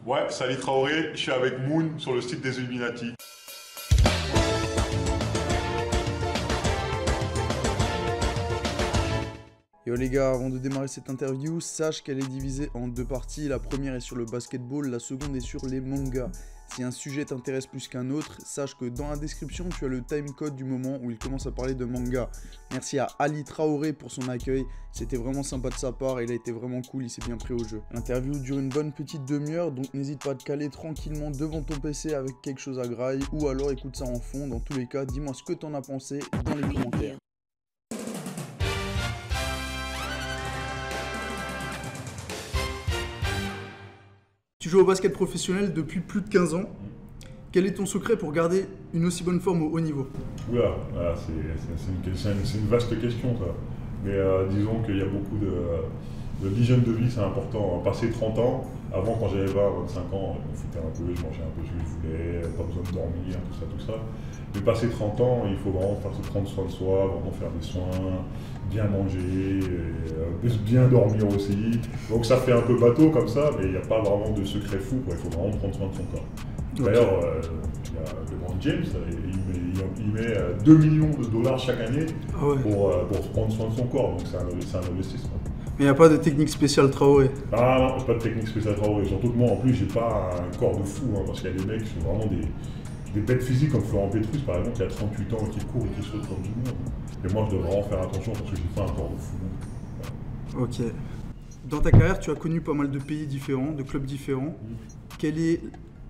Ouais, salut Traoré, je suis avec Moon sur le site des Illuminati. Yo les gars, avant de démarrer cette interview, sache qu'elle est divisée en deux parties. La première est sur le basketball, la seconde est sur les mangas. Si un sujet t'intéresse plus qu'un autre, sache que dans la description, tu as le timecode du moment où il commence à parler de manga. Merci à Ali Traoré pour son accueil, c'était vraiment sympa de sa part, il a été vraiment cool, il s'est bien pris au jeu. L'interview dure une bonne petite demi-heure, donc n'hésite pas à te caler tranquillement devant ton PC avec quelque chose à graille, ou alors écoute ça en fond. Dans tous les cas, dis-moi ce que t'en as pensé dans les commentaires. Tu joues au basket professionnel depuis plus de 15 ans. Quel est ton secret pour garder une aussi bonne forme au haut niveau? Oula, voilà, c'est une vaste question ça. Mais disons qu'il y a beaucoup de l'hygiène de vie, c'est important. Passer 30 ans, avant quand j'avais 25 ans, je me foutais un peu, je mangeais un peu ce que je voulais, pas besoin de dormir, tout ça. Mais passer 30 ans, il faut vraiment prendre soin de soi, vraiment faire des soins, bien manger, bien dormir aussi. Donc ça fait un peu bateau comme ça, mais il n'y a pas vraiment de secret fou, quoi. Il faut vraiment prendre soin de son corps. Okay. D'ailleurs, il y a LeBron James, il met 2 millions de dollars chaque année pour prendre soin de son corps, donc c'est un investissement. Mais il n'y a pas de technique spéciale Traoré? Ah non, j'ai pas de technique spéciale Traoré. Surtout que moi, en plus, j'ai pas un corps de fou, parce qu'il y a des mecs qui sont vraiment des bêtes physiques, comme Florent Petrus, par exemple, qui a 38 ans, qui court et qui saute comme tout le monde. Et moi, je dois vraiment faire attention parce que j'ai pas un corps de fou. Ouais. Ok. Dans ta carrière, tu as connu pas mal de pays différents, de clubs différents. Quel est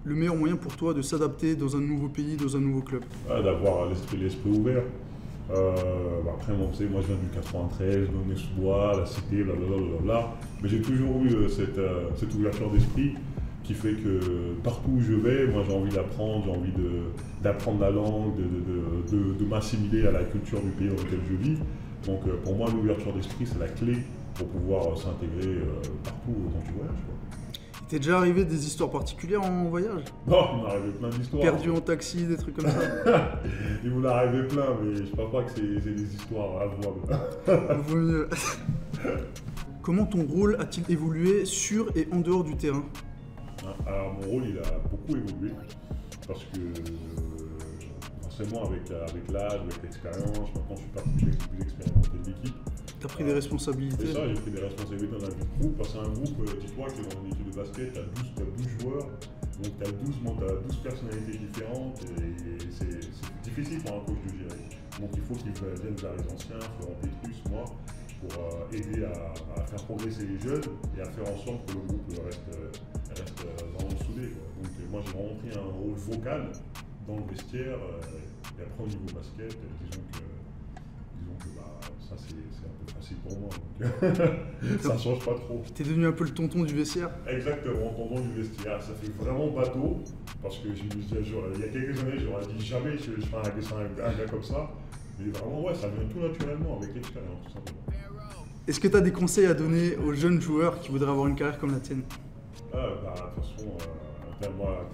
le meilleur moyen pour toi de s'adapter dans un nouveau pays, dans un nouveau club? D'avoir l'esprit ouvert. Après, moi je viens du 93, Nonnet-sous-Bois, la cité, blablabla. Mais j'ai toujours eu cette ouverture d'esprit qui fait que partout où je vais, moi j'ai envie d'apprendre, j'ai envie d'apprendre la langue, de m'assimiler à la culture du pays dans lequel je vis. Donc pour moi, l'ouverture d'esprit, c'est la clé pour pouvoir s'intégrer partout quand tu voyages, quoi. T'es déjà arrivé des histoires particulières en voyage? Non, il m'est arrivé plein d'histoires. Perdu en taxi, des trucs comme ça? Il m'en est arrivé plein, mais je pense pas que c'est des histoires avouables. Vaut mieux. Comment ton rôle a-t-il évolué sur et en dehors du terrain? Alors mon rôle, il a beaucoup évolué, parce que forcément avec l'âge, avec l'expérience, maintenant je suis parti plus expérimenté de l'équipe. Tu as pris des responsabilités? C'est ça, j'ai pris des responsabilités dans un groupe. Parce que c'est un groupe, dis-toi, qui est dans une équipe de basket, tu as 12 joueurs, donc tu as 12 personnalités différentes, et c'est difficile pour un coach de gérer. Donc il faut qu'ils viennent vers les anciens, Florent Petrus, moi, pour aider à faire progresser les jeunes et à faire en sorte que le groupe reste vraiment soudé, quoi. Donc moi j'ai vraiment pris un rôle vocal dans le vestiaire, et après au niveau basket, disons que ça c'est un peu facile pour moi, donc ça change pas trop. T'es devenu un peu le tonton du vestiaire? Exactement, tonton du vestiaire. Ça fait vraiment bateau, parce que il y a quelques années j'aurais dit jamais je ferai un gars comme ça, mais vraiment ouais, ça vient tout naturellement avec l'expérience, tout simplement. Est-ce que tu as des conseils à donner aux jeunes joueurs qui voudraient avoir une carrière comme la tienne? De toute façon, moi,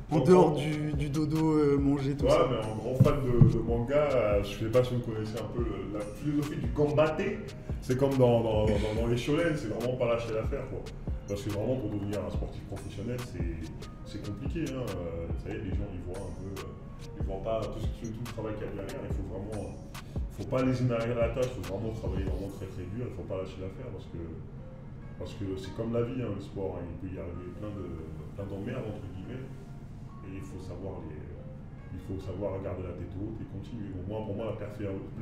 en dehors du dodo manger, tout ça. Ouais, mais en grand fan de manga, je sais pas si vous connaissez un peu la philosophie du gambate. C'est comme dans les shonen, c'est vraiment pas lâcher l'affaire, quoi. Parce que vraiment, pour devenir un sportif professionnel, c'est compliqué, hein. Vous savez, les gens, ils voient un peu, ils voient pas tout le travail qu'il y a derrière. Il faut vraiment, faut pas léser derrière la tâche, il faut vraiment travailler vraiment très très dur. Il faut pas lâcher l'affaire parce que c'est comme la vie, hein, le sport, hein. Il peut y arriver plein d'emmerdes, entre guillemets. Et il faut savoir garder la tête haute et continuer. Donc pour moi,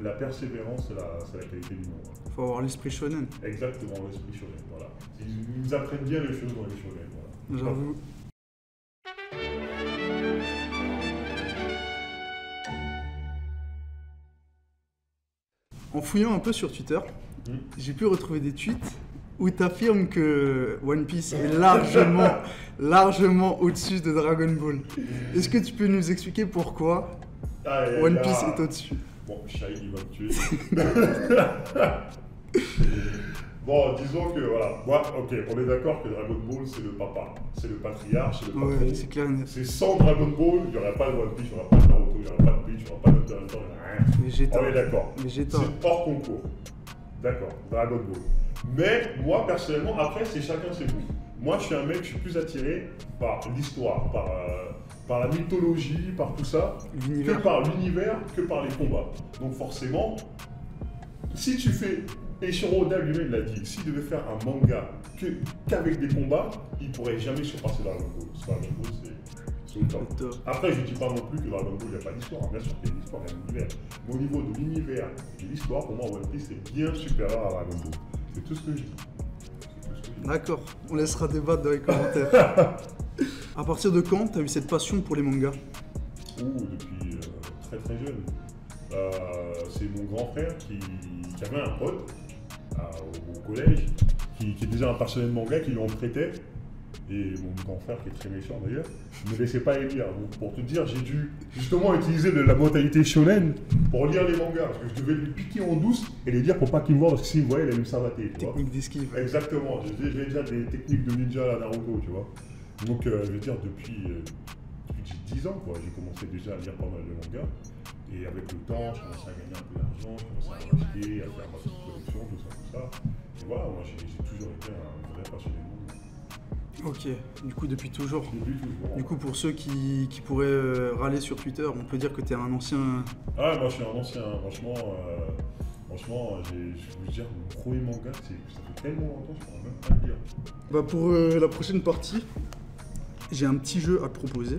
la persévérance, c'est la qualité du monde. Il faut avoir l'esprit shonen. Exactement, l'esprit shonen, voilà. Ils nous apprennent bien les choses dans les shonen, voilà. J'avoue. En fouillant un peu sur Twitter, j'ai pu retrouver des tweets où tu affirmes que One Piece est largement au-dessus de Dragon Ball. Est-ce que tu peux nous expliquer pourquoi One Piece est au-dessus? Bon, Shai, il va me tuer. Bon, disons que voilà, moi, ok, on est d'accord que Dragon Ball c'est le papa, c'est le patriarche, c'est le patron. Ouais, c'est clair. C'est sans Dragon Ball, il n'y aurait pas de One Piece, il n'y aurait pas de Naruto, il n'y aurait pas de Bleach, il n'y aurait pas d'Hunter x Hunter, il n'y aurait rien. On est d'accord. C'est hors concours. D'accord, Dragon Ball. Mais moi personnellement, après c'est chacun ses goûts. moi je suis un mec, je suis plus attiré par l'histoire, par la mythologie, par tout ça, que par l'univers, que par les combats. Donc forcément, si tu fais, et Shiro-Oda lui-même l'a dit, s'il devait faire un manga qu'avec des combats, il pourrait jamais surpasser Dragon Ball. Dragon Ball, c'est au top. Après, je ne dis pas non plus que Dragon Ball, il n'y a pas d'histoire. Bien sûr qu'il y a une histoire, il y a un univers. Mais au niveau de l'univers et de l'histoire, pour moi, One Piece est bien supérieur à Dragon Ball. C'est tout ce que je dis. D'accord, on laissera débattre dans les commentaires. À partir de quand tu as eu cette passion pour les mangas? Depuis très très jeune. C'est mon grand frère qui avait un pote au collège qui est déjà un passionné de manga, qui lui en prêtait. Et mon grand frère, qui est très méchant d'ailleurs, ne me laissait pas les lire. Donc pour te dire, j'ai dû justement utiliser la mentalité shonen pour lire les mangas. Parce que je devais lui piquer en douce et les lire pour pas qu'il me voie, parce que s'il me voyait, il allait me savater. Technique d'esquive. Exactement. J'ai déjà des techniques de ninja à Naruto, tu vois. Donc je veux dire, depuis que j'ai 10 ans, quoi, j'ai commencé déjà à lire pas mal de mangas. Et avec le temps, je commençais à gagner un peu d'argent, je commençais à acheter, à faire ma petite collection, tout ça. Et voilà, moi j'ai toujours été un vrai passionné de manga. Ok, du coup depuis toujours. Depuis toujours. Du coup pour ceux qui pourraient râler sur Twitter, on peut dire que tu es un ancien... Ah moi je suis un ancien, franchement, je veux dire, mon premier manga, ça fait tellement longtemps, je pourrais même pas le dire. Bah pour la prochaine partie, j'ai un petit jeu à te proposer.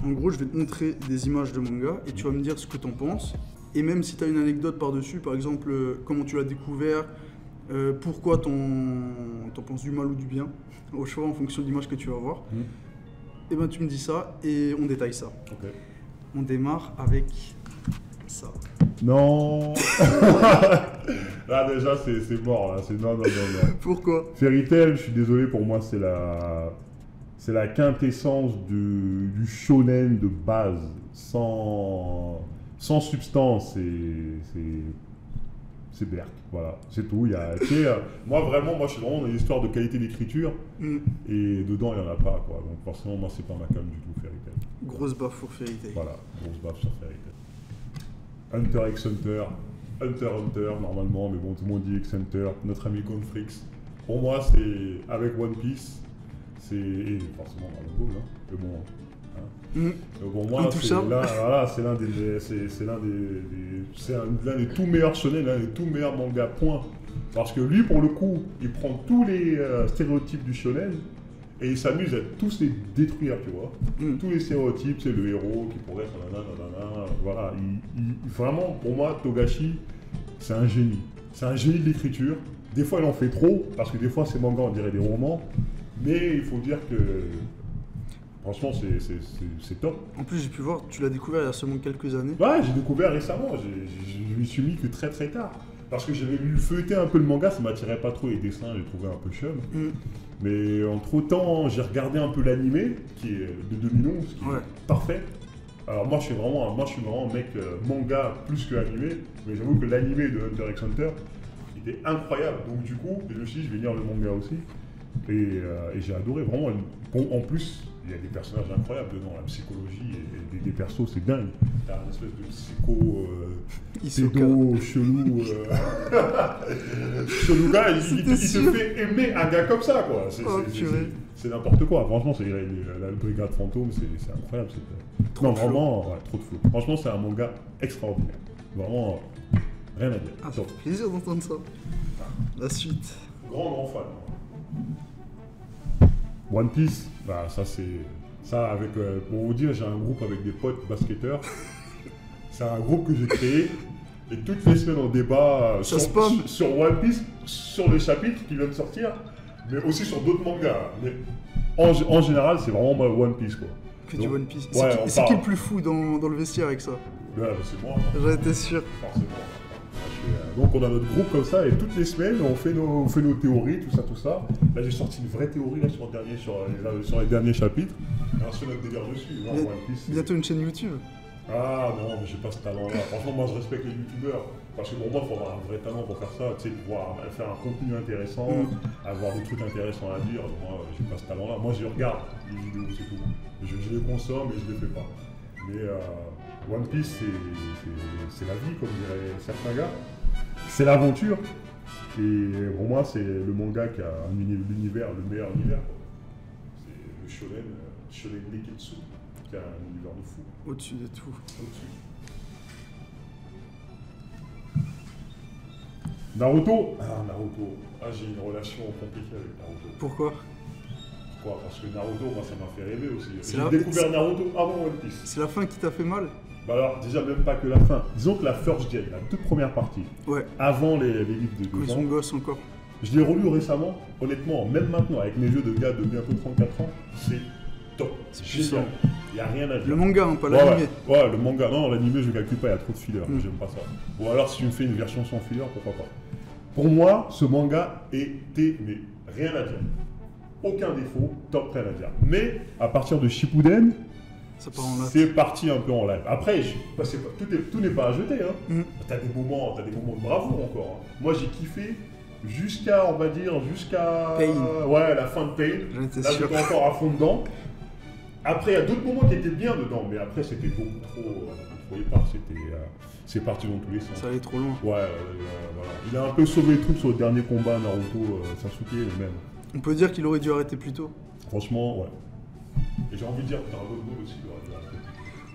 En gros, je vais te montrer des images de manga et tu vas me dire ce que tu en penses. Et même si tu as une anecdote par-dessus, par exemple, comment tu l'as découvert, pourquoi t'en penses du mal ou du bien, au choix en fonction de l'image que tu vas voir, et ben tu me dis ça et on détaille ça. Ok. On démarre avec ça. Non. Là déjà c'est mort, là. C'est non. Pourquoi? Fairy Tail, je suis désolé, pour moi c'est la quintessence du shonen de base, sans substance, c'est Berk, voilà, c'est tout. Moi je suis vraiment dans l'histoire de qualité d'écriture, et dedans il n'y en a pas, quoi. Donc forcément moi c'est pas ma cam du tout, Fairy Tail. Grosse baffe pour Fairy Tail. Voilà, grosse baffe sur Fairy Tail. Hunter x Hunter, Hunter normalement, mais bon tout le monde dit x Hunter, notre ami Confrix. Pour moi c'est avec One Piece. Et forcément Dragon Ball, hein, mais bon. Pour moi, c'est l'un des tout meilleurs shonen, l'un des tout meilleurs mangas, point. Parce que lui, pour le coup, il prend tous les stéréotypes du shonen et il s'amuse à tous les détruire, tu vois. Tous les stéréotypes, c'est le héros qui pourrait être nanana, voilà. Vraiment, pour moi, Togashi, c'est un génie. C'est un génie de l'écriture. Des fois, il en fait trop, parce que des fois, ces mangas, on dirait des romans. Mais il faut dire que, franchement, c'est top. En plus, j'ai pu voir, tu l'as découvert il y a seulement quelques années. Ouais, j'ai découvert récemment. Je m'y suis mis que très très tard. Parce que j'avais lu feuilleter un peu le manga, ça m'attirait pas trop les dessins, j'ai trouvé un peu chum. Mais entre temps, j'ai regardé un peu l'animé, qui est de 2011, qui est parfait. Alors moi, je suis vraiment un mec manga plus que animé. Mais j'avoue que l'animé de Hunter x Hunter était incroyable. Donc du coup, je me suis dit, je vais lire le manga aussi. Et j'ai adoré, vraiment. En plus, il y a des personnages incroyables dedans, la psychologie et des persos, c'est dingue. T'as un espèce de pédo chelou. Chelou gars, il se fait aimer un gars comme ça, quoi. C'est n'importe quoi. Franchement, la brigade fantôme, c'est incroyable. Non, vraiment, trop de flou. Franchement, c'est un manga extraordinaire. Vraiment, rien à dire. Ça fait plaisir d'entendre ça. La suite. Grand fan. One Piece, bah ça c'est... Ça avec... pour vous dire, j'ai un groupe avec des potes basketteurs. C'est un groupe que j'ai créé. Et toutes les semaines on débat sur One Piece, sur les chapitres qui viennent de sortir, mais aussi sur d'autres mangas. Mais en général, c'est vraiment One Piece, quoi. Que du One Piece. C'est qui le plus fou dans le vestiaire avec ça? C'est moi. J'en étais sûr. Forcément. Donc on a notre groupe comme ça et toutes les semaines on fait nos théories, tout ça. Là j'ai sorti une vraie théorie là, sur les derniers chapitres. Et on se fait notre délire dessus. One Piece, bientôt une chaîne YouTube. Ah non, mais j'ai pas ce talent-là. Franchement, moi je respecte les youtubeurs. Parce que pour moi, il faut avoir un vrai talent pour faire ça. Tu sais, pouvoir faire un contenu intéressant, avoir des trucs intéressants à dire. Moi, j'ai pas ce talent-là. Moi, je regarde les vidéos, c'est tout. Je les consomme et je les fais pas. Mais One Piece, c'est la vie, comme diraient certains gars. C'est l'aventure. Et pour moi, c'est le manga qui a l'univers, le meilleur univers, quoi. C'est le shonen Neketsu, qui a un univers de fou. Au-dessus de tout. Au-dessus. Naruto. J'ai une relation compliquée avec Naruto. Pourquoi? Parce que Naruto, moi, ça m'a fait rêver aussi. C'est J'ai découvert Naruto avant One Piece. C'est la fin qui t'a fait mal? Bah alors, déjà, même pas que la fin. Disons que la First Gen, la toute première partie, Ouais. avant les livres de Quand 2 ils sont ans, gosses encore. je l'ai relu récemment. Honnêtement, même maintenant, avec mes yeux de gars de bientôt 34 ans, c'est top. C'est génial. Il n'y a rien à dire. Le manga, hein, pas Ouais, l'animé. ouais, le manga. Non, l'animé, je ne calcule pas, il y a trop de fillers. Mm. J'aime pas ça. Ou alors, si tu me fais une version sans filler, pourquoi pas. Pour moi, ce manga était mais rien à dire. Aucun défaut, top, rien à dire. Mais à partir de Shippuden, Ça part en latte. c'est parti un peu en live. Après, tout n'est pas à jeter. Hein. Mm. T'as des moments de bravoure encore. Hein. Moi, j'ai kiffé jusqu'à Pain. Ouais, la fin de Pain. J'en étais Là, sûr. j'étais encore à fond dedans. Après, il y a d'autres moments qui étaient bien dedans, mais après, c'était beaucoup trop épars. C'est parti dans tous les sens. Ça allait trop loin. Ouais, voilà. Il a un peu sauvé le truc sur le dernier combat Naruto Sasuke, mais même. On peut dire qu'il aurait dû arrêter plus tôt. Franchement, ouais. Et j'ai envie de dire Dragon Ball aussi, il aurait dû arrêter.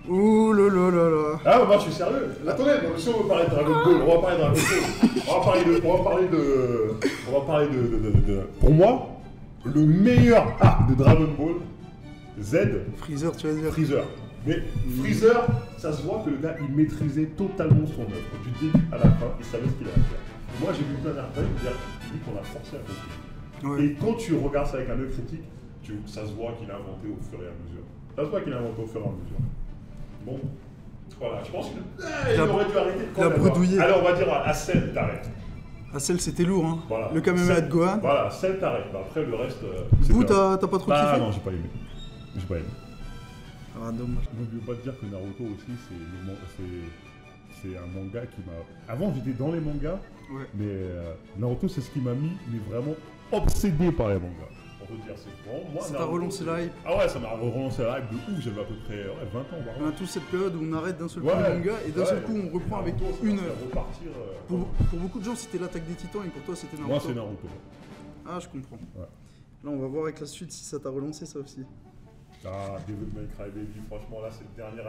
Ouh là là là là. Ah, moi je suis sérieux. Attendez, si on veut parler de Dragon Ball, on va parler de Dragon Ball. On va parler de. Pour moi, le meilleur arc de Dragon Ball, Z, Freezer, tu vas dire. Freezer. Mais Freezer, ça se voit que le gars, il maîtrisait totalement son œuvre. Du début à la fin, il savait ce qu'il allait faire. Moi, j'ai vu plein d'articles qui disent qu'on a forcé à comprendre. Ouais. Et quand tu regardes ça avec un œil critique, ça se voit qu'il a inventé au fur et à mesure. Ça se voit qu'il a inventé au fur et à mesure. Bon, voilà, je pense qu'il aurait dû arrêter. Il a bredouillé. Alors, on va dire à Cell, t'arrêtes. Ah, celle, c'était lourd, hein. Voilà. Le Kamehameha de Gohan. Voilà, Cell, t'arrêtes. Bah, après, le reste. Vous, t'as pas trop kiffé? Ah non, j'ai pas aimé. J'ai pas aimé. Ah, dommage. Donc, je veux pas te dire que Naruto aussi, c'est un manga qui m'a. Avant, j'étais dans les mangas, Ouais. mais Naruto, c'est ce qui m'a mis, mais vraiment obsédé par les mangas. On peut dire, c'est bon. Moi, Ça t'a Naruto, relancé la hype. Ah ouais, ça m'a relancé la hype de ouf. J'avais à peu près 20 ans, voire On a tous cette période où on arrête d'un seul coup Ouais. le manga et d'un Ouais. seul coup on reprend avec Naruto, ça une m'a fait heure. repartir. Pour beaucoup de gens, c'était l'attaque des titans et pour toi, c'était Naruto. Moi, c'est Naruto. Ah, je comprends. Ouais. Là, on va voir avec la suite si ça t'a relancé ça aussi. Ah, Devil May Cry Baby, franchement, là, cette dernière.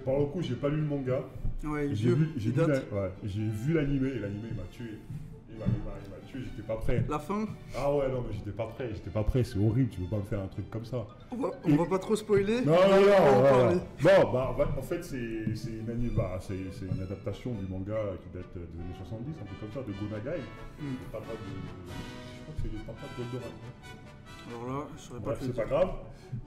Par le coup, j'ai pas lu le manga. Ouais, J'ai vieux, vu, il date. j'ai vu l'animé et l'animé, il m'a tué. Il m'a tué, j'étais pas prêt. La fin, Ah ouais, non, mais j'étais pas prêt, c'est horrible, tu peux pas me faire un truc comme ça. on va pas trop spoiler. Non, on va en parler. Non, bah, en fait, c'est une adaptation du manga qui date des années 70, un peu comme ça, de Gonagai. Hmm. Je crois que c'est les papas de Goldorak. Alors là, je saurais pas Bref, te c'est dire. pas grave.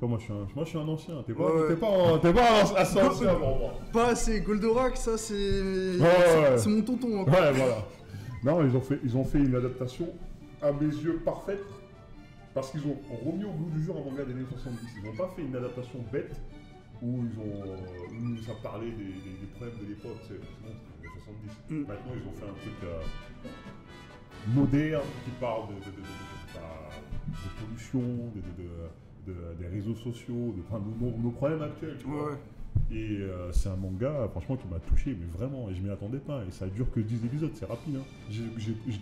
Moi, je suis un ancien. T'es pas, Ouais. t'es pas un ancien pour moi. Pas assez, Goldorak, ça c'est. Ouais. C'est mon tonton encore. Ouais, voilà. Non, ils ont fait une adaptation, à mes yeux, parfaite. Parce qu'ils ont remis au goût du jour un manga des années 70. Ils n'ont pas fait une adaptation bête où où ça parlait des problèmes de l'époque. C'est bon, c'était les années 70. Mm. Maintenant, ils ont fait un truc moderne qui parle de pollution, des réseaux sociaux, de nos problèmes actuels. Tu vois. Ouais. Et c'est un manga, franchement, qui m'a touché, mais vraiment, et je m'y attendais pas. Et ça dure que 10 épisodes, c'est rapide. Hein. Je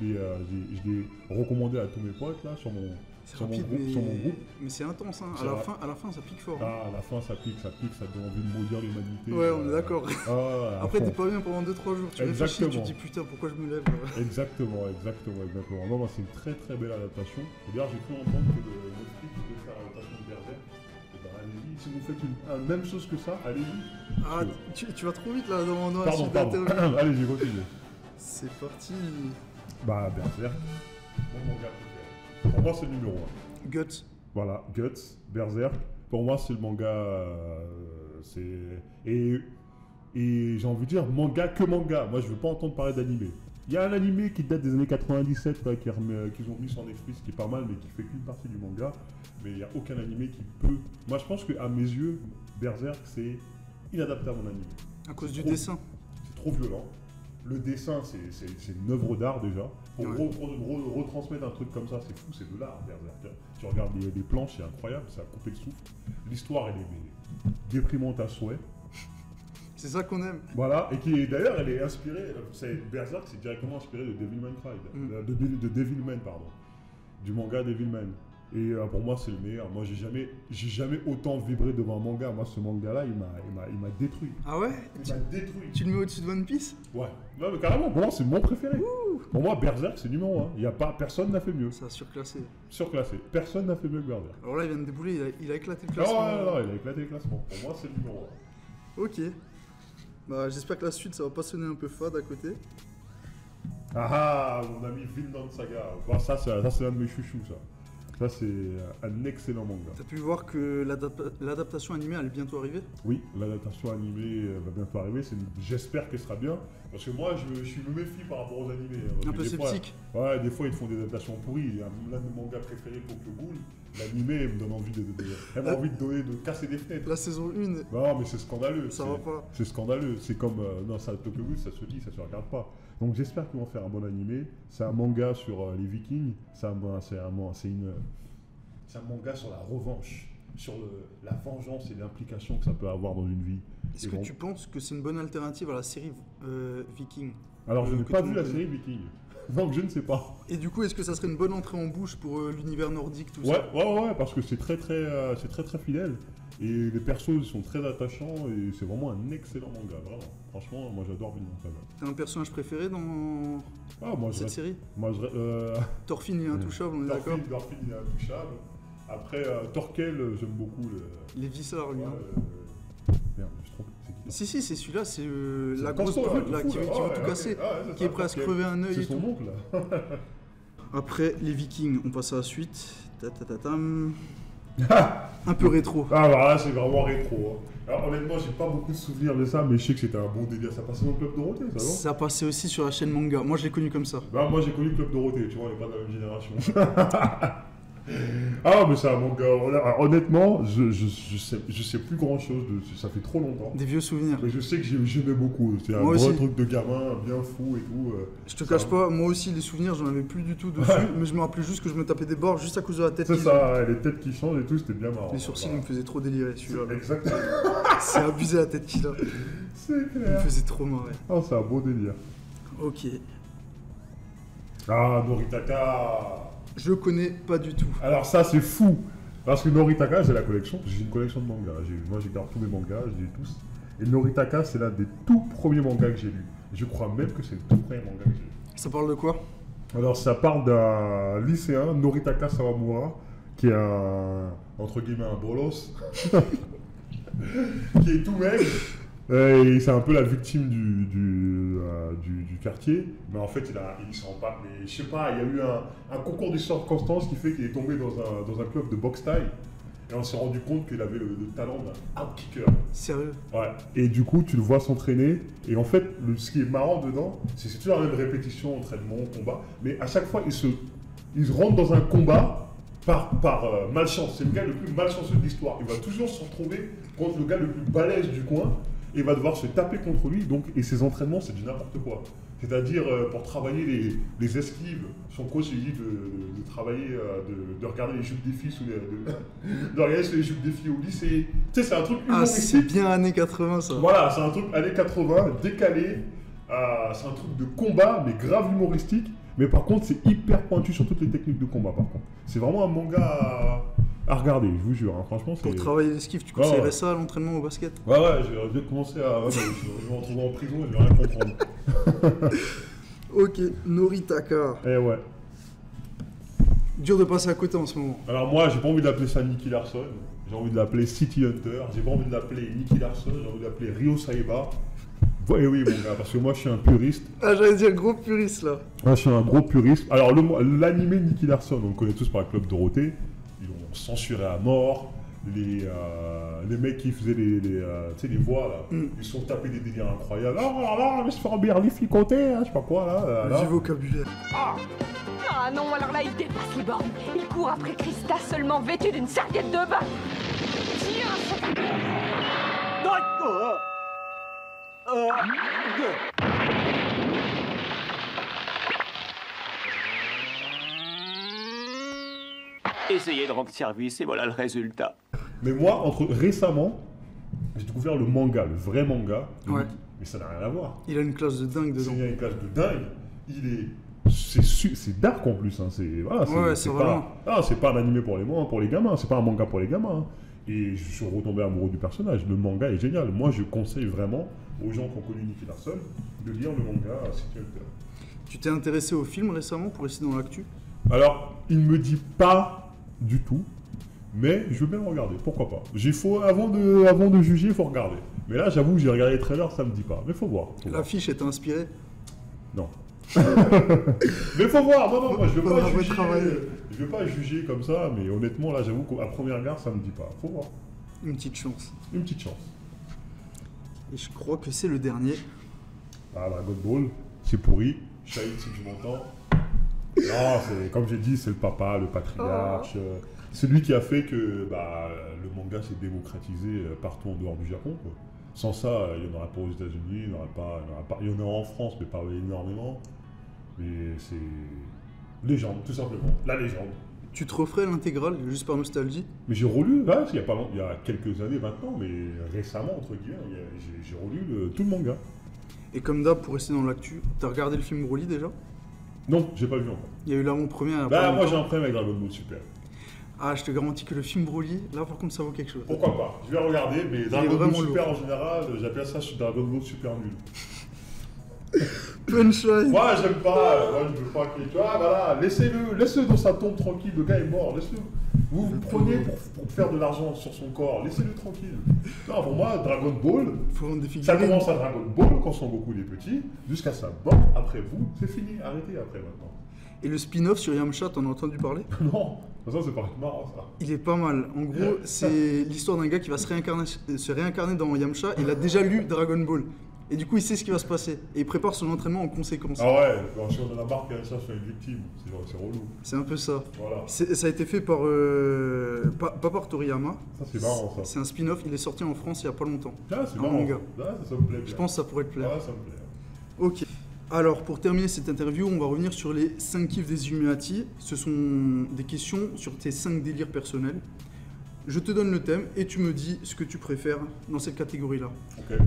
l'ai recommandé à tous mes potes là, sur mon rapide, groupe. mais c'est intense, hein. C'est À la fin, ça pique fort. Hein. Ah, à la fin, ça pique, ça donne envie de maudire l'humanité. Ouais, on est d'accord. Ah, à Après, fond. t'es pas bien pendant 2-3 jours. Tu réfléchis, tu te Exactement. dis putain, pourquoi je me lève Exactement. Non, moi, c'est une très très belle adaptation. D'ailleurs, j'ai cru entendre que le Netflix devait faire l'adaptation de Berserk. Et ben, allez-y, si vous faites une même chose que ça, allez-y. Ah, tu vas trop vite là dans la Pardon. suite d'interview. Allez, j'ai continué. C'est parti. Bah, Berserk, mon manga préféré. Pour moi, c'est le numéro 1. Guts. Voilà, Guts, Berserk. Pour moi, c'est le manga. Et j'ai envie de dire manga que manga. Moi, je veux pas entendre parler d'animé. Il y a un animé qui date des années 97 là, qu'ils ont mis sur Netflix qui est pas mal, mais qui fait qu'une partie du manga. Mais il n'y a aucun animé qui peut. Moi, je pense qu'à mes yeux, Berserk, c'est inadaptable en animé. À cause du Trop- dessin. C'est trop violent. Le dessin, c'est une œuvre d'art déjà. Pour Ouais. retransmettre un truc comme ça, c'est fou, c'est de l'art. Berserk. Tu regardes les planches, c'est incroyable, ça a coupé le souffle. L'histoire, elle est déprimante à souhait. C'est ça qu'on aime. Voilà, et qui d'ailleurs, elle est inspirée, Berserk, c'est directement inspiré de Devilman Crybaby, de Devilman, pardon, du manga Devilman. Et pour moi, c'est le meilleur. Moi, j'ai jamais autant vibré devant un manga. Moi, ce manga-là, il m'a détruit. Ah ouais? Il m'a détruit. Tu le mets au-dessus de One Piece? Ouais. Non, mais carrément, pour moi, c'est mon préféré. Pour moi, Berserk, c'est numéro 1. Personne n'a fait mieux. Ça a surclassé. Surclassé. Personne n'a fait mieux que Berserk. Alors là, il vient de débouler, il a éclaté le classement. Non, il a éclaté le classement. Pour moi, c'est le numéro 1. Ok. Bah, j'espère que la suite, ça va pas sonner un peu fade à côté. Ah, mon ami Vinland Saga. Bah, ça, c'est l'un de mes chouchous, ça. Ça, c'est un excellent manga. T'as pu voir que l'adaptation animée, elle est bientôt arrivée? Oui, l'adaptation animée va bientôt arriver. J'espère qu'elle sera bien. Parce que moi, je me méfie par rapport aux animés. Un peu sceptique. Ouais, des fois, ils font des adaptations pourries. L'un de mes mangas préférés, Tokyo Ghoul, l'animé me donne envie de casser des fenêtres. La saison 1. Non, mais c'est scandaleux. Ça va pas. C'est scandaleux. C'est comme. Non, ça, Tokyo Ghoul, ça se dit, ça se regarde pas. Donc, j'espère qu'ils vont faire un bon animé. C'est un manga sur les Vikings. C'est un manga sur la revanche, sur la vengeance et l'implication que ça peut avoir dans une vie. Est-ce que tu penses que c'est une bonne alternative à la série Viking? Alors, je n'ai pas vu la série Viking, donc je ne sais pas. Et du coup, est-ce que ça serait une bonne entrée en bouche pour l'univers nordique, tout ça? Ouais, parce que c'est très fidèle. Et les persos sont très attachants et c'est vraiment un excellent manga, vraiment. Franchement, moi j'adore Vinland Saga. T'as un personnage préféré dans cette série? Thorfinn, il est intouchable, on est d'accord? Thorfinn, il est intouchable. Après, Thorkel, j'aime beaucoup. Les Vissards, lui. Merde, je trompe. Si, c'est celui-là, c'est la grosse brute là, qui veut tout casser, qui est prêt à se crever un œil et tout. C'est son oncle là. Après, les Vikings, on passe à la suite. Un peu rétro. Ah, bah là, c'est vraiment rétro. Hein. Alors, honnêtement, j'ai pas beaucoup de souvenirs de ça, mais je sais que c'était un bon délire. Ça passait dans le Club Dorothée, ça, non? Ça passait aussi sur la chaîne Manga. Moi, je l'ai connu comme ça. Bah, moi, j'ai connu le Club Dorothée, tu vois, on est pas de la même génération. Ah, mais c'est un manga. Honnêtement, je sais plus grand chose de ça fait trop longtemps. Des vieux souvenirs. Mais je sais que j'aimais beaucoup. C'est un gros truc de gamin, bien fou et tout. Je te cache pas, moi aussi, les souvenirs, j'en avais plus du tout dessus. Mais je me rappelais juste que je me tapais des bords juste à cause de la tête. C'est ça, les têtes qui changent et tout, c'était bien marrant. Les sourcils, ils me faisaient trop délirer celui-là. Exactement. C'est abusé la tête qu'il a. C'est clair. Il me faisait trop marrer. Oh, c'est un beau délire. Ok. Ah, Noritaka. Je connais pas du tout. Alors ça c'est fou, parce que Noritaka j'ai la collection, j'ai une collection de mangas, moi j'ai gardé tous mes mangas, je les ai tous. Et Noritaka c'est l'un des tout premiers mangas que j'ai lu. Je crois même que c'est le tout premier manga que j'ai lu. Ça parle de quoi? Alors ça parle d'un lycéen, Noritaka Sawamura, qui est entre guillemets un bolos, qui est tout maigre. Et c'est un peu la victime du quartier, mais en fait il s'en rend pas. Mais je sais pas, il y a eu un concours de circonstances qui fait qu'il est tombé dans un club de boxe thaï et on s'est rendu compte qu'il avait le talent d'un outkicker. Sérieux? Ouais. Et du coup tu le vois s'entraîner et en fait ce qui est marrant dedans, c'est toujours la même répétition, entraînement, combat, mais à chaque fois il se rentre dans un combat par malchance. C'est le gars le plus malchanceux de l'histoire. Il va toujours se retrouver contre le gars le plus balèze du coin. Et va devoir se taper contre lui, et ses entraînements, c'est du n'importe quoi. C'est-à-dire, pour travailler les esquives, son coach lui dit de travailler, de regarder les jupes des filles de regarder sur les jupes des filles au lycée. Tu sais, c'est un truc humoristique. Ah, c'est bien années 80, ça. Voilà, c'est un truc années 80, décalé, c'est un truc de combat, mais grave humoristique. Mais par contre, c'est hyper pointu sur toutes les techniques de combat, par contre. C'est vraiment un manga à regarder, je vous jure. Hein. Franchement, c'est... Pour travailler l'esquive, tu conseillerais ça à l'entraînement au basket? Ouais, je vais commencer à... je vais me retrouver en prison et je vais rien comprendre. Ok, Noritaka. Eh ouais. Dur de passer à côté en ce moment. Alors moi, j'ai pas envie d'appeler ça Nicky Larson. J'ai envie de l'appeler City Hunter. J'ai pas envie de l'appeler Nicky Larson. J'ai envie de l'appeler Ryo Saiba. Eh oui, mon gars, parce que moi, je suis un puriste. Ah, j'allais dire gros puriste, là. Moi, je suis un gros puriste. Alors, l'animé Nicky Larson, on le connaît tous par le Club Dorothée. Ils l'ont censuré à mort. Les mecs qui faisaient les voix, là, ils se sont tapés des délires incroyables. Ah là, mais se faire bien les filles côté, hein, je sais pas quoi, là. Du vocabulaire. Ah non, alors là, il dépasse les bornes. Il court après Krista seulement vêtue d'une serviette de bain. Tiens, Essayez de rendre service et voilà le résultat. Mais moi, récemment, J'ai découvert le manga, le vrai manga. Ouais. Mais ça n'a rien à voir. Il a une classe de dingue dedans. Il a une classe de dingue. C'est dark en plus. Hein. C'est pas un animé pour les gamins. C'est pas un manga pour les gamins. Hein. Et je suis retombé amoureux du personnage. Le manga est génial. Moi, je conseille vraiment aux gens qui ont connu Nicky Larson de lire le manga City Hunter. Tu t'es intéressé au film récemment pour rester dans l'actu? Alors, il me dit pas du tout, mais je veux bien le regarder. Pourquoi pas? Avant de juger, il faut regarder. Mais là, j'avoue que j'ai regardé les trailers, ça me dit pas. Mais faut voir. L'affiche est inspirée? Non. Mais faut voir. Non, moi, je veux pas juger comme ça, mais honnêtement, là, j'avoue qu'à première regard, ça me dit pas. Faut voir. Une petite chance. Une petite chance. Et je crois que c'est le dernier. Ah, Dragon Ball, c'est pourri. Shahid, si tu m'entends. Non, comme j'ai dit, c'est le papa, le patriarche. Celui qui a fait que le manga s'est démocratisé partout en dehors du Japon. Quoi. Sans ça, il n'y en aurait pas aux États-Unis, il y en aura en France, mais pas énormément. Mais c'est légende, tout simplement. La légende. Tu te referais l'intégrale juste par nostalgie? Mais j'ai relu, il y a quelques années maintenant, mais récemment, entre guillemets, j'ai relu tout le manga. Et comme d'hab, pour rester dans l'actu, t'as regardé le film Broly déjà? Non, j'ai pas vu encore. Il y a eu l'avant-première. Moi j'ai un problème avec Dragon Ball Super. Ah, je te garantis que le film Broly, là par contre ça vaut quelque chose. Pourquoi pas? Je vais regarder, mais Dragon Ball Super en général, j'appelle ça Dragon Ball Super nul. Punchline. Moi j'aime pas, moi je veux pas que. Tu vois, voilà, laissez-le dans sa tombe tranquille, le gars est mort, laissez-le. Vous le prenez pour faire de l'argent sur son corps, laissez-le tranquille. Non, pour moi, Dragon Ball, ça commence à Dragon Ball quand Son Goku est petit, jusqu'à sa mort, après vous, c'est fini, arrêtez après maintenant. Et le spin-off sur Yamcha, t'en as entendu parler? Non, ça c'est pas marrant ça. Il est pas mal. En gros, c'est l'histoire d'un gars qui va se réincarner dans Yamcha. Il a déjà lu Dragon Ball. Et du coup, il sait ce qui va se passer. Et il prépare son entraînement en conséquence. Ah ouais, si on en a marre qu'un chat soit une victime, c'est relou. C'est un peu ça. Voilà. Ça a été fait par... pas par Toriyama. Ça c'est marrant ça. C'est un spin-off, il est sorti en France il y a pas longtemps. Ah c'est marrant. Ça me plaît bien. Je pense que ça pourrait te plaire. Ouais, ça me plaît. Ok. Alors, pour terminer cette interview, on va revenir sur les 5 kiffs des Illuminati. Ce sont des questions sur tes 5 délires personnels. Je te donne le thème et tu me dis ce que tu préfères dans cette catégorie-là. Ok.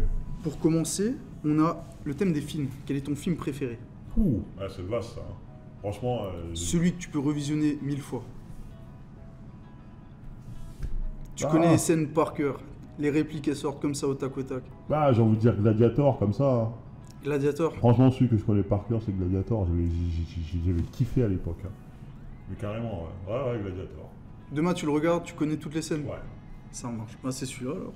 Pour commencer, on a le thème des films. Quel est ton film préféré? C'est vaste ça. Hein. Franchement... Celui que tu peux revisionner 1000 fois. Tu connais les scènes par cœur. Les répliques, elles sortent comme ça au tac au tac. J'ai envie de dire Gladiator, comme ça. Hein. Gladiator. Franchement, celui que je connais par cœur, c'est Gladiator. J'avais kiffé à l'époque. Hein. Mais carrément, ouais, Gladiator. Demain, tu le regardes, tu connais toutes les scènes? Ouais. Ça marche. C'est celui-là, alors.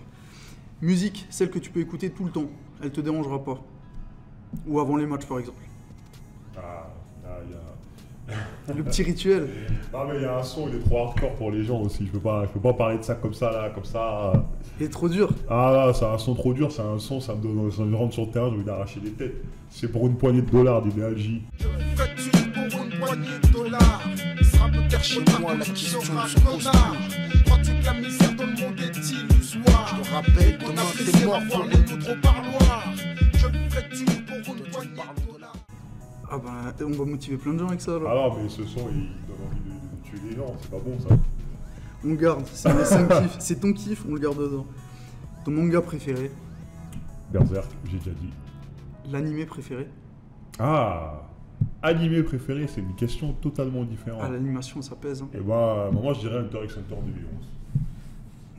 Musique, celle que tu peux écouter tout le temps. Elle te dérangera pas. Ou avant les matchs, par exemple. Le petit rituel. Non, mais il y a un son, il est trop hardcore pour les gens aussi. Je peux pas parler de ça comme ça, là, comme ça. Il est trop dur. C'est un son trop dur, c'est un son, ça me rentre sur le terrain, j'ai envie d'arracher les têtes. C'est pour une poignée de dollars d'idéalgie. Fais-tu pour une poignée de dollars? Il sera peut-être chez moi la question sera connard. Crois-tu que la misère dans le monde est illusoire? Je te rappelle qu'on a plaisir à voir les poutres au parloir. Que ferais-tu pour une poignée de dollars? On va motiver plein de gens avec ça alors. Non, mais ce son, il donne envie de tuer les gens, c'est pas bon ça. On garde, c'est les 5 kiffs. C'est ton kiff, on le garde dedans. Ton manga préféré? Berserk, j'ai déjà dit. L'animé préféré? Animé préféré, c'est une question totalement différente. L'animation, ça pèse. Hein. Et moi, je dirais Hunter x Hunter 2011.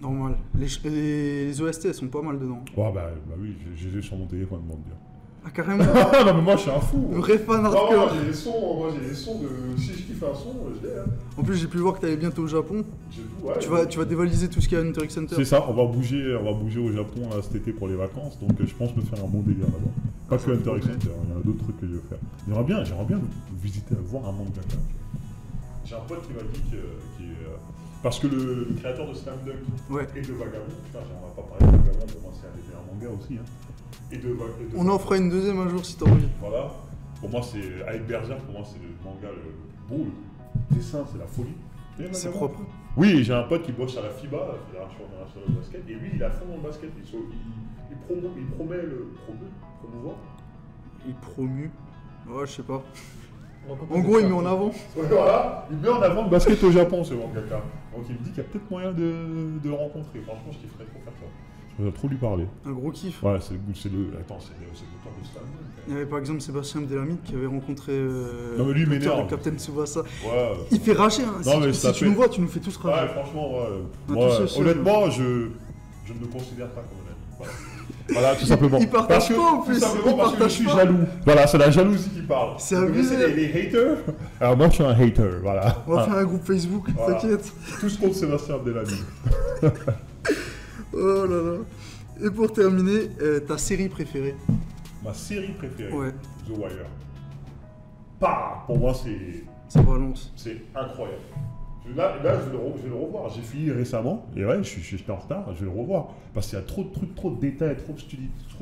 Normal. Les OST, elles sont pas mal dedans. Ouais, oui, j'ai les sur mon téléphone, de dire. Carrément. Non, mais moi, je suis un fou. Vrai fan hardcore. Moi, j'ai les sons de... Si je kiffe un son, je l'ai. Hein. En plus, j'ai pu voir que t'allais bientôt au Japon. J'ai tout, ouais. Tu vas dévaliser tout ce qu'il y a à Hunter x Hunter. C'est ça, on va bouger au Japon là, cet été pour les vacances, donc je pense me faire un bon délire là-bas. Pas que Hunter x Hunter, il y en a d'autres trucs que je veux faire. J'aimerais bien visiter, voir un mangaka. J'ai un pote qui m'a dit parce que le créateur de Slam Dunk et de Vagabond, putain, j'aimerais pas parler de Vagabond, pour moi c'est un des meilleurs mangas aussi. Hein. On en fera une deuxième un jour si t'as envie. Voilà. Pour moi, avec Berserk, pour moi, c'est le manga le dessin, c'est la folie. C'est propre. Oui, j'ai un pote qui bosse à la FIBA, la Fédération internationale de basket, et lui, il a fond dans le basket. Il promet le promouvoir. Il promue. Ouais, je sais pas. En gros, il met en avant. Voilà, il met en avant le basket au Japon, ce mangaka. Donc il me dit qu'il y a peut-être moyen de le rencontrer. Franchement, je kifferais trop faire ça. Je J'aurais trop lui parler. Un gros kiff. Ouais, c'est le. Attends, c'est le temps de Stallone. Il y avait par exemple Sébastien Abdelhamid qui avait rencontré Non, mais lui, il m'énerve. le Captain Tsubasa. Ouais. Il fait rager, hein. Non, mais Si tu nous vois, tu nous fais tous rager. Ouais, franchement, ouais. On a Moi, tous ce honnêtement, je ne me considère pas comme un ami. Voilà. Voilà, tout simplement. Il partage pas en plus. Tout simplement Il parce que je partage suis pas. jaloux. Voilà, c'est la jalousie qui parle. C'est Vous abusé. connaissez les haters. Alors moi, je suis un hater, voilà. On va faire un groupe Facebook, Voilà. t'inquiète. Tous contre Sébastien Abdelhamid. Oh là là. Et pour terminer, ta série préférée? Ma série préférée, Ouais. The Wire. Pour moi, Ça balance. c'est incroyable. Là je vais le revoir. J'ai fini récemment. Et ouais, j'étais en retard. Je vais le revoir. Parce qu'il y a trop de trucs, trop de détails, trop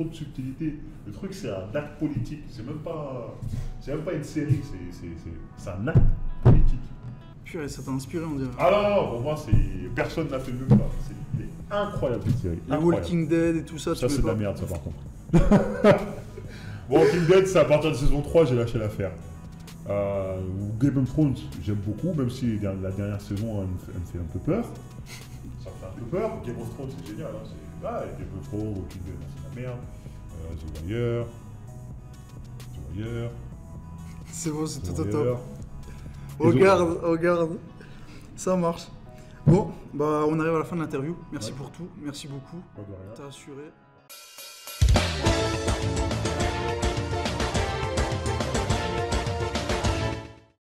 de subtilité. Le truc, c'est un acte politique. C'est même pas une série. C'est un acte politique. Purée, ça t'a inspiré, on dirait. Ah non, pour moi, personne n'a fait mieux que ça. C'est incroyable cette série. Les Incroyable. Walking Dead et tout ça, Ça, tu c'est veux de la pas? merde, ça, par contre. Walking Dead, c'est à partir de saison 3, j'ai lâché l'affaire. Game of Thrones, j'aime beaucoup, même si la dernière saison, elle me fait un peu peur. Ça me fait un peu peur. Game of Thrones, c'est génial. Hein. Game of Thrones, Walking Dead, c'est la merde. The Wire. C'est bon, c'est The tout au Wire. top. Les Regarde. Ça marche. Bon, bah on arrive à la fin de l'interview. Merci pour tout, merci beaucoup. Pas de rien. T'as assuré.